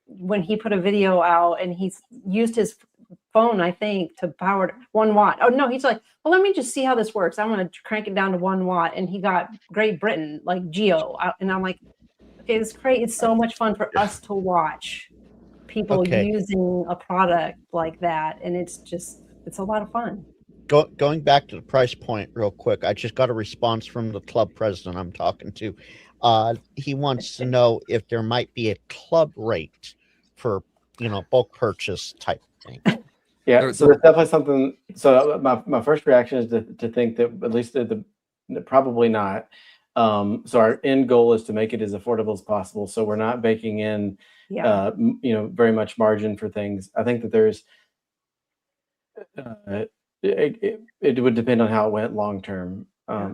when he put a video out and he's used his phone, I think, to power 1 watt. Oh no, he's like, well, let me just see how this works. I'm going to crank it down to 1 watt, and he got Great Britain, like Geo, and I'm like, okay, it's great. It's so much fun for us to watch people using a product like that, and it's a lot of fun. Going back to the price point real quick, I just got a response from the club president I'm talking to. He wants to know if there might be a club rate for, you know, bulk purchase type thing. Yeah, so there's definitely something. So my first reaction is to think that at least probably not. So our end goal is to make it as affordable as possible. So we're not baking in, you know, very much margin for things. I think that there's, it would depend on how it went long term.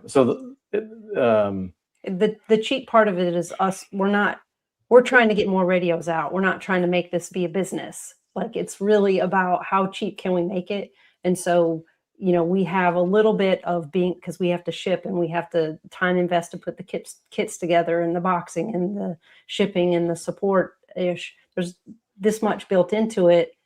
So the cheap part of it is us. We're trying to get more radios out. We're not trying to make this be a business. Like, it's really about how cheap can we make it. And so, you know, we have a little bit of because we have to ship, and we have to time invest to put the kits together, and the boxing and the shipping and the support ish. There's this much built into it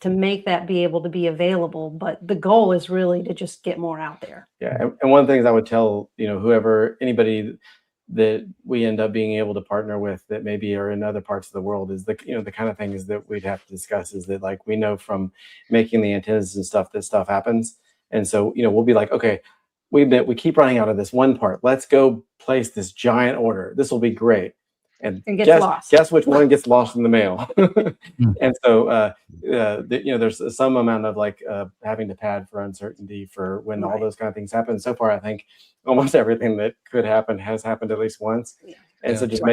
to make that be able to be available. But the goal is really to just get more out there. Yeah. And one of the things I would tell, you know, anybody that we end up being able to partner with that maybe are in other parts of the world is the kind of things that we'd have to discuss is that, like, we know from making the antennas and stuff that stuff happens. And so, you know, we'll be like, okay, we keep running out of this one part. Let's go place this giant order. This will be great. And guess which one gets lost in the mail. And so, you know, there's some amount of like having to pad for uncertainty for when all those kind of things happen. So far, I think almost everything that could happen has happened at least once. Yeah. And so just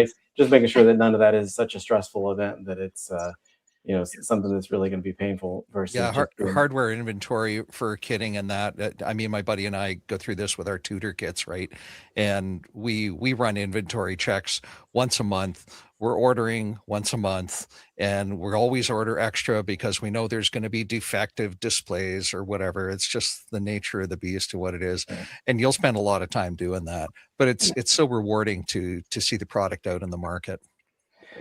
making sure that none of that is such a stressful event that it's, you know, something that's really going to be painful versus hardware inventory for kitting and that. I mean, my buddy and I go through this with our tutor kits, right? And we run inventory checks once a month. We're ordering once a month, and we're always order extra because we know there's going to be defective displays or whatever. It's just the nature of the beast to what it is. And you'll spend a lot of time doing that, but it's so rewarding to see the product out in the market.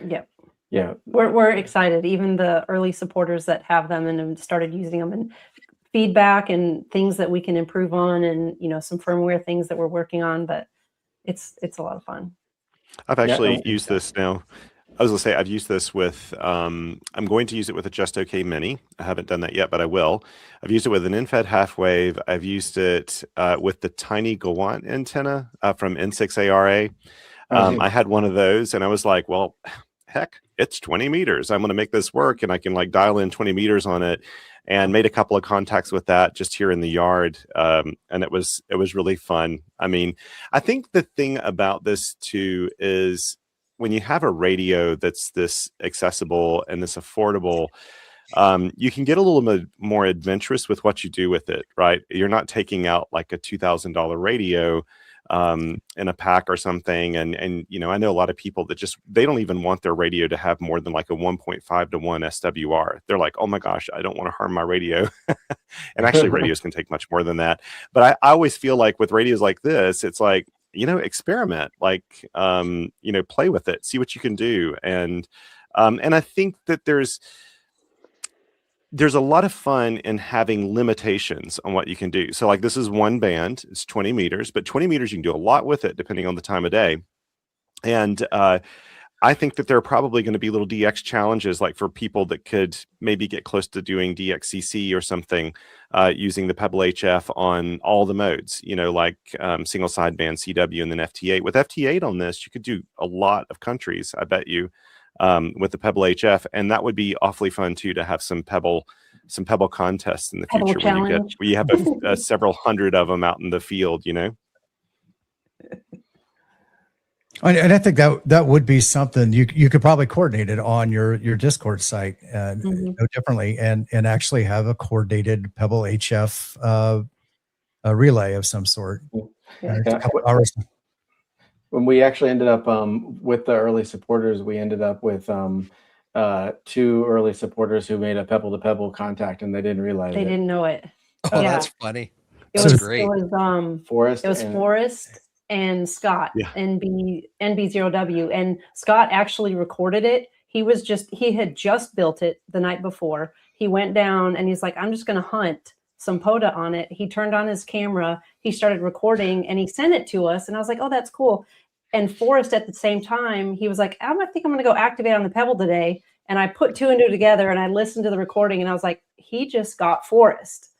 Yep. Yeah. We're excited. Even the early supporters that have them and have started using them, and feedback and things that we can improve on, and some firmware things that we're working on. But it's a lot of fun. I've actually used this now. I was gonna say I've used this with. I'm going to use it with a Just OK Mini. I haven't done that yet, but I will. I've used it with an in-fed half wave. I've used it with the tiny Gallant antenna from N6ARA. I had one of those, and I was like, well, heck, it's 20 meters. I'm going to make this work, and I can like dial in 20 meters on it. And made a couple of contacts with that just here in the yard, and it was really fun. I mean, I think the thing about this too is when you have a radio that's this accessible and this affordable, you can get a little bit more adventurous with what you do with it, right? You're not taking out like a $2,000 radio in a pack or something. And I know a lot of people that they don't even want their radio to have more than like a 1.5 to 1 SWR. They're like, oh my gosh, I don't want to harm my radio. And actually radios can take much more than that. But I always feel like with radios like this, it's like, experiment, like, play with it, see what you can do. And I think that there's a lot of fun in having limitations on what you can do. So like this is one band, it's 20 meters, but 20 meters, you can do a lot with it depending on the time of day. And I think that there are probably going to be little DX challenges, like for people that could maybe get close to doing DXCC or something using the Pebble HF on all the modes, like single sideband CW and then FT8. With FT8 on this, you could do a lot of countries, I bet you. With the Pebble HF, and that would be awfully fun too to have some Pebble contests in the future where you have several hundred of them out in the field. And I think that would be something you could probably coordinate it on your Discord site no differently, and actually have a coordinated Pebble HF relay of some sort. Yeah. When we actually ended up with the early supporters, we ended up with 2 early supporters who made a Pebble-to-Pebble contact, and they didn't realize they didn't know it. Oh, yeah. That's funny. That's great. It was Forrest. It was Forrest and Scott, yeah. NB0W, and Scott actually recorded it. He had just built it the night before. He went down and he's like, I'm just going to hunt some POTA on it. He turned on his camera, he started recording, and he sent it to us. And I was like, oh, that's cool. And Forrest at the same time, he was like, I think I'm going to go activate on the Pebble today. And I put 2 and 2 together, and I listened to the recording, and I was like, he just got Forrest.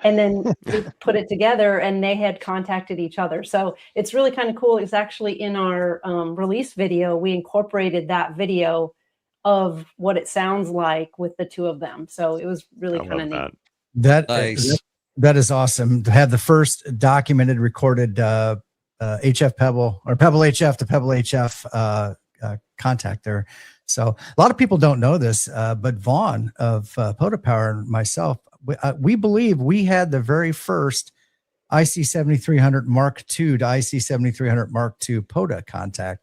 And then we put it together, and they had contacted each other. So it's really kind of cool. It's actually in our release video. We incorporated that video of what it sounds like with the 2 of them. So it was really kind of neat. That is awesome to have the first documented recorded HF Pebble or Pebble HF to Pebble HF contact there. So a lot of people don't know this, but Vaughn of POTA Power and myself, we believe we had the very first IC 7300 Mark II to IC 7300 Mark II POTA contact.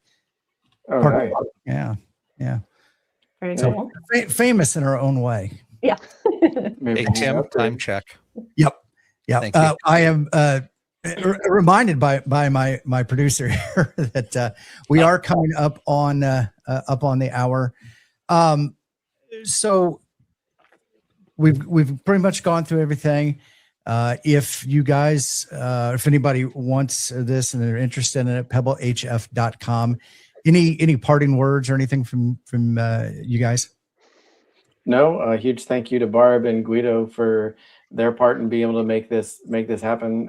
Oh, right. Yeah. Very so cool. Famous in our own way. Yeah. Hey, Tim, time check. Yep. Thank you. I am reminded by my producer here that we are coming up on the hour. So we've pretty much gone through everything. If you guys, if anybody wants this and they're interested in it, pebblehf.com. Any parting words or anything from you guys? No, a huge thank you to Barb and Guido for their part in being able to make this happen.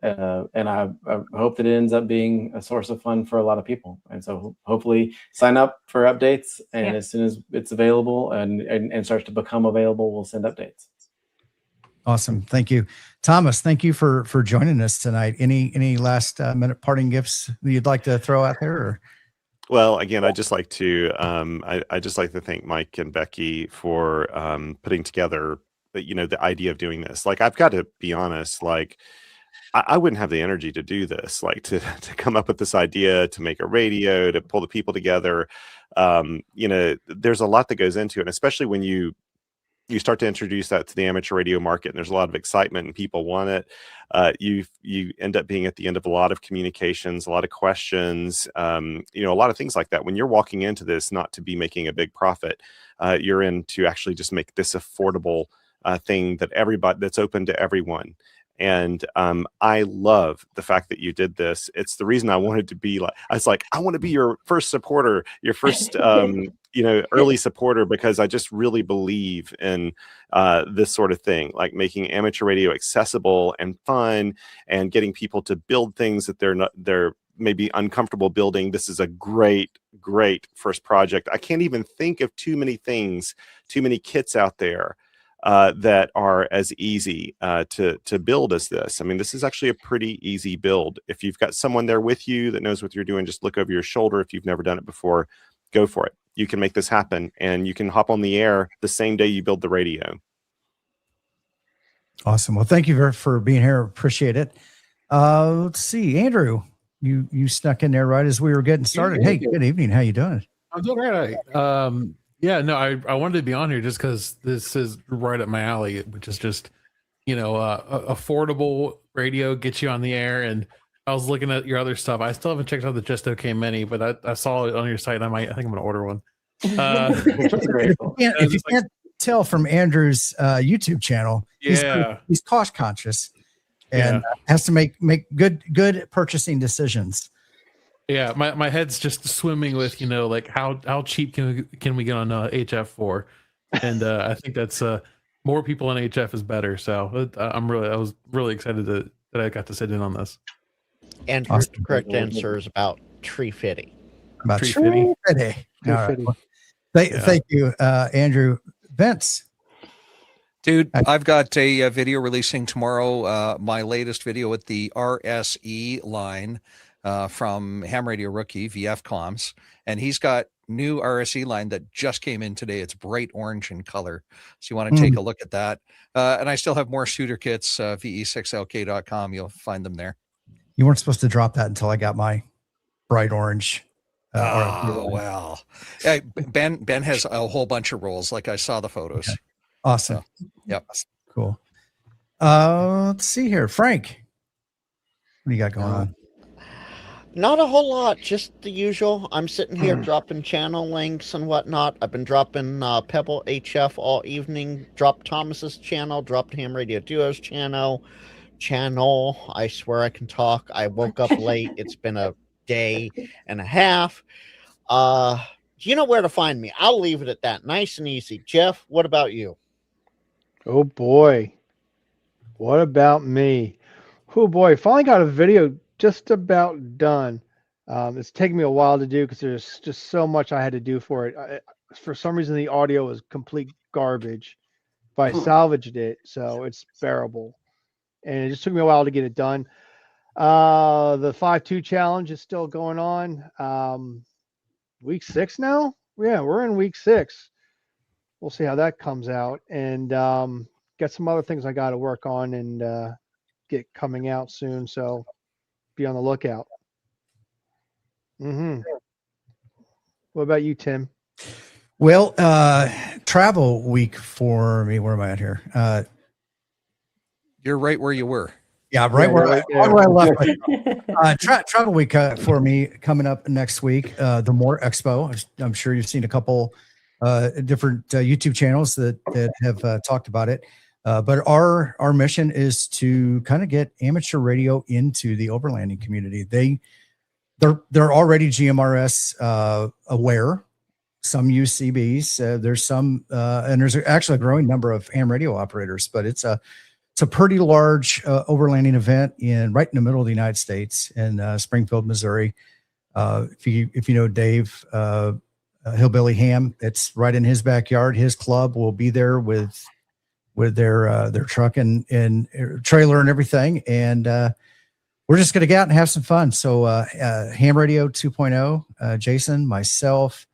And I hope that it ends up being a source of fun for a lot of people. And so hopefully sign up for updates, and as soon as it's available and starts to become available, we'll send updates. Awesome. Thank you. Thomas, thank you for joining us tonight. Any last minute parting gifts that you'd like to throw out there? Or? Well, again, I just like to thank Mike and Becky for putting together the idea of doing this. Like, I've got to be honest, like I wouldn't have the energy to do this, like to come up with this idea, to make a radio, to pull the people together. There's a lot that goes into it, especially when you you start to introduce that to the amateur radio market, and there's a lot of excitement and people want it. You end up being at the end of a lot of communications, a lot of questions, you know, a lot of things like that. When you're walking into this, not to be making a big profit, you're in to actually just make this affordable thing that's open to everyone. And I love the fact that you did this. It's the reason I wanted to be like, I was like, I want to be your first supporter, your first, you know, early supporter, because I just really believe in this sort of thing, like making amateur radio accessible and fun, and getting people to build things that they're maybe uncomfortable building. This is a great first project. I can't even think of too many kits out there that are as easy to build as this. I mean, this is actually a pretty easy build. If you've got someone there with you that knows what you're doing, just look over your shoulder. If you've never done it before, go for it. You can make this happen, and you can hop on the air the same day you build the radio. Awesome. Well, thank you for being here. Appreciate it. Let's see, Andrew, you snuck in there right as we were getting started. Hey, good evening. How you doing? I'm doing right. Yeah, no, I wanted to be on here just because this is right up my alley, which is just, you know, affordable radio, gets you on the air. And I was looking at your other stuff. I still haven't checked out the Just Okay Mini, but I saw it on your site. I think I'm going to order one. If you can't tell from Andrew's YouTube channel, he's cost conscious and has to make good purchasing decisions. Yeah, my head's just swimming with, you know, like how cheap can we get on HF for, and I think that's more people in HF is better. So I was really excited that I got to sit in on this. And the correct answer is about tree fitty. About tree fitty. Thank you, Andrew. Vince. Dude, I've got a video releasing tomorrow. My latest video with the RSE line. From Ham Radio Rookie, VF Comms, and he's got new RSE line that just came in today. It's bright orange in color, so you want to take a look at that. And I still have more shooter kits, ve6lk.com. You'll find them there. You weren't supposed to drop that until I got my bright orange. Well, Ben has a whole bunch of rolls. Like I saw the photos. Okay. Awesome. So, yep. Cool. Let's see here, Frank. What do you got going on? Not a whole lot, just the usual. I'm sitting here dropping channel links and whatnot. I've been dropping Pebble HF all evening, dropped Thomas's channel, dropped Ham Radio Duo's channel. I swear I can talk. I woke up late. It's been a day and a half. You know where to find me. I'll leave it at that. Nice and easy. Jeff, what about you? Oh, boy. What about me? Oh, boy. Finally got a video just about done. It's taken me a while to do because there's just so much I had to do for it. For some reason, the audio was complete garbage, but I salvaged it, so it's bearable. And it just took me a while to get it done. The 5-2 challenge is still going on. Week 6 now? Yeah, we're in week 6. We'll see how that comes out. And got some other things I got to work on and get coming out soon. So be on the lookout. What about you, Tim? Well, travel week for me. Where am I at here? You're right where you were. Yeah, right where I left. Travel week for me coming up next week. The More Expo. I'm sure you've seen a couple different YouTube channels that have talked about it. But our mission is to kind of get amateur radio into the overlanding community. They're already GMRS aware. Some use CBs. There's some, and there's actually a growing number of ham radio operators. But it's a pretty large overlanding event right in the middle of the United States in Springfield, Missouri. If you know Dave Hillbilly Ham, it's right in his backyard. His club will be there with their truck and trailer and everything. And we're just going to get out and have some fun. So Ham Radio 2.0, Jason, myself,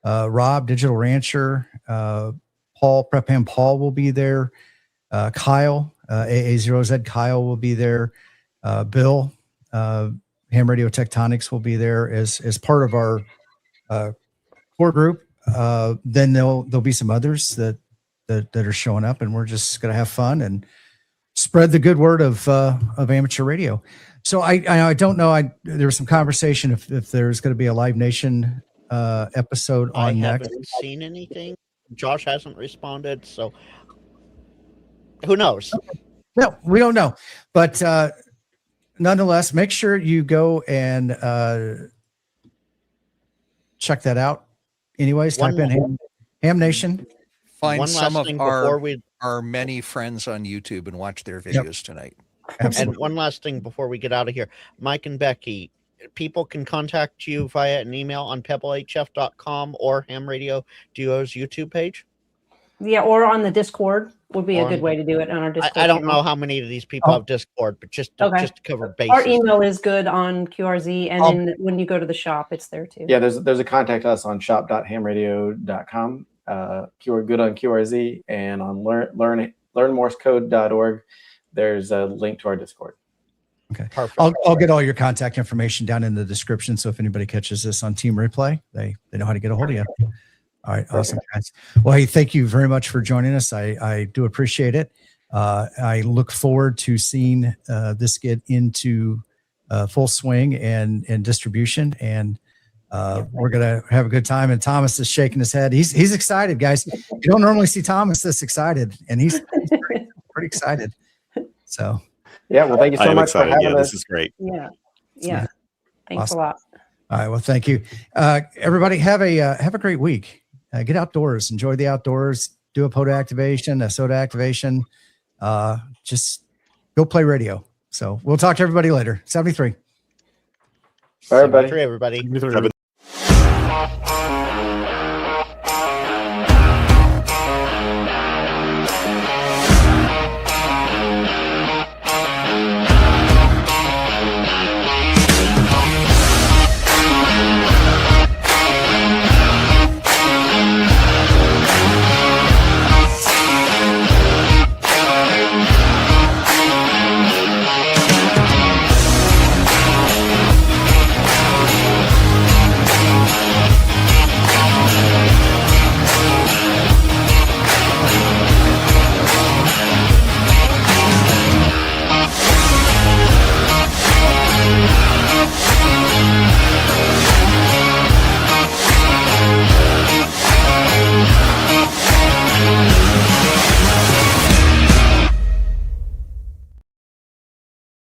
Rob, Digital Rancher, Paul, Prep Ham Paul will be there. Kyle, AA0Z Kyle will be there. Bill, Ham Radio Tectonics will be there as part of our core group. Then there'll be some others that that are showing up, and we're just going to have fun and spread the good word of amateur radio. So I don't know. There was some conversation if there's going to be a Live Nation episode on I next. haven't seen anything. Josh hasn't responded, so who knows? No, we don't know. But nonetheless, make sure you go and check that out. Anyways, type in Ham Nation. Find One some last of thing before we our many friends on YouTube and watch their videos tonight. Absolutely. And one last thing before we get out of here, Mike and Becky, people can contact you via an email on pebblehf.com or Ham Radio Duo's YouTube page. Yeah, or on the Discord would be a On- good way to do it on our Discord. I don't channel. know how many of these people have Discord, but just to cover bases. Our email is good on QRZ, and then when you go to the shop, it's there too. Yeah, there's a contact us on shop.hamradio.com. Good on QRZ, and on learnmorsecode.org. There's a link to our Discord. Okay. Perfect. I'll get all your contact information down in the description. So if anybody catches this on Team Replay, they know how to get a hold of you. All right. Awesome, guys. Well, hey, thank you very much for joining us. I do appreciate it. I look forward to seeing this get into full swing and distribution. And we're going to have a good time. And Thomas is shaking his head. He's excited, guys. You don't normally see Thomas this excited, and he's pretty excited. So, yeah, well, thank you so much excited. for having us. This is great. Yeah. Thanks Awesome. a lot. all right. Well, thank you. Everybody have a great week. Get outdoors, enjoy the outdoors, do a POTA activation, a soda activation. Just go play radio. So we'll talk to everybody later. 73. Bye, everybody. Everybody.